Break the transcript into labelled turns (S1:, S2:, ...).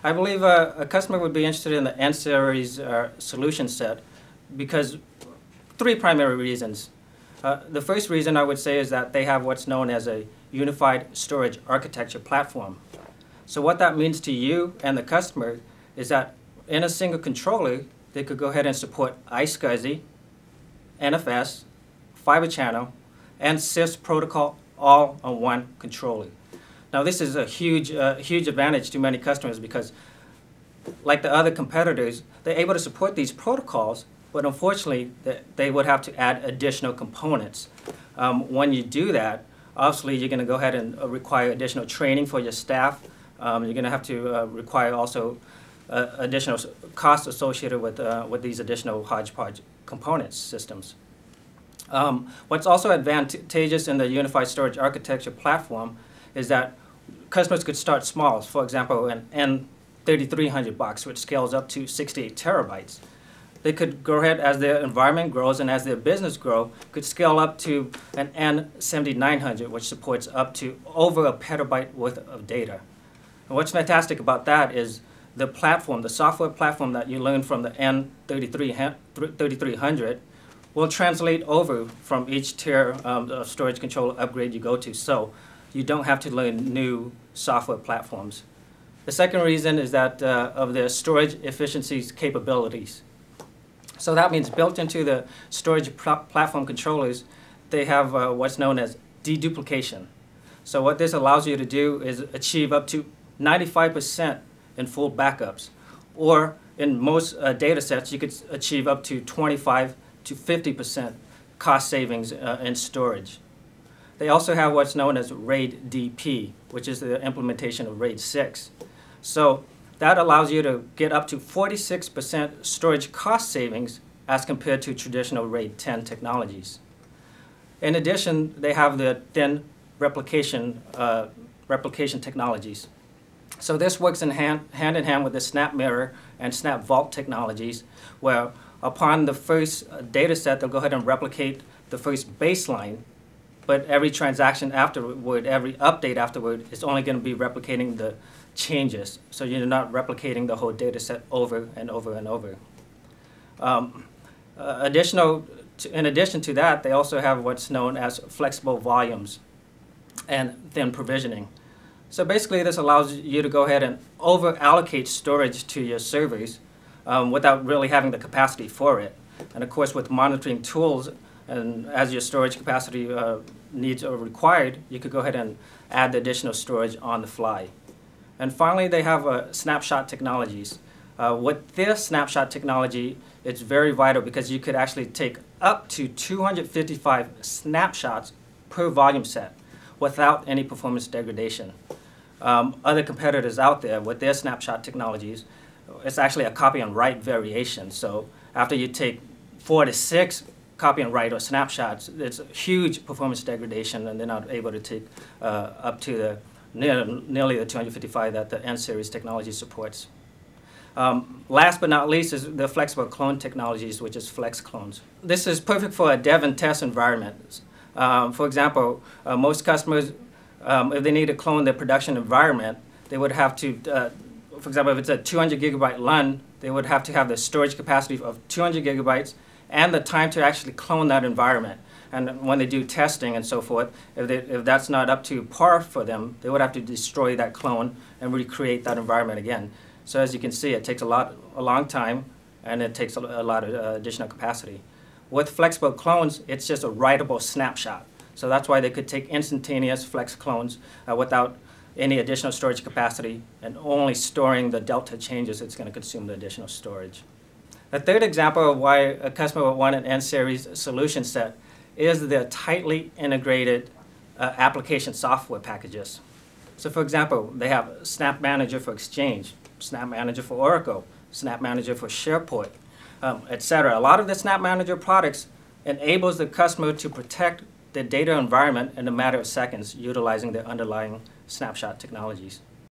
S1: I believe a customer would be interested in the Nseries solution set because three primary reasons. The first reason I would say is that they have what's known as a unified storage architecture platform. So what that means to you and the customer is that in a single controller, they could go ahead and support iSCSI, NFS, Fibre Channel, and CISC protocol all on one controller. Now this is a huge advantage to many customers because like the other competitors, they're able to support these protocols, but unfortunately they would have to add additional components. When you do that, obviously you're going to go ahead and require additional training for your staff. You're going to have to require also additional costs associated with these additional hodgepodge components systems. What's also advantageous in the unified storage architecture platform is that customers could start small. For example, an N3300 box, which scales up to 68 terabytes. They could go ahead as their environment grows and as their business grows, could scale up to an N7900, which supports up to over a petabyte worth of data. And what's fantastic about that is the platform, the software platform that you learn from the N3300 will translate over from each tier of storage controller upgrade you go to. So you don't have to learn new software platforms. The second reason is that of the storage efficiencies capabilities. So that means built into the storage platform controllers, they have what's known as deduplication. So what this allows you to do is achieve up to 95% in full backups. Or in most data sets, you could achieve up to 25 to 50% cost savings in storage. They also have what's known as RAID DP, which is the implementation of RAID 6. So that allows you to get up to 46% storage cost savings as compared to traditional RAID 10 technologies. In addition, they have the thin replication technologies. So this works hand in hand with the Snap Mirror and Snap Vault technologies, where upon the first data set, they'll go ahead and replicate the first baseline, but every transaction afterward, every update afterward, is only going to be replicating the changes. So you're not replicating the whole data set over and over and over. In addition to that, they also have what's known as flexible volumes and thin provisioning. So basically, this allows you to go ahead and over-allocate storage to your servers without really having the capacity for it. And of course, with monitoring tools, and as your storage capacity needs are required, you could go ahead and add the additional storage on the fly. And finally, they have snapshot technologies. With this snapshot technology, it's very vital because you could actually take up to 255 snapshots per volume set without any performance degradation. Other competitors out there with their snapshot technologies, it's actually a copy and write variation. So after you take 4 to 6 copy and write or snapshots, it's a huge performance degradation, and they're not able to take up to the nearly the 255 that the Nseries technology supports. Last but not least is the flexible clone technologies, which is flex clones. This is perfect for a dev and test environment. For example, most customers, if they need to clone their production environment, they would have to, for example, if it's a 200 gigabyte LUN, they would have to have the storage capacity of 200 gigabytes and the time to actually clone that environment. And when they do testing and so forth, if that's not up to par for them, they would have to destroy that clone and recreate that environment again. So as you can see, it takes a long time, and it takes a lot of additional capacity. With flexible clones, it's just a writable snapshot. So that's why they could take instantaneous flex clones without any additional storage capacity, and only storing the delta changes, it's going to consume the additional storage. The third example of why a customer would want an Nseries solution set is the tightly integrated application software packages. So for example, they have Snap Manager for Exchange, Snap Manager for Oracle, Snap Manager for SharePoint, etc. A lot of the Snap Manager products enables the customer to protect their data environment in a matter of seconds utilizing their underlying snapshot technologies.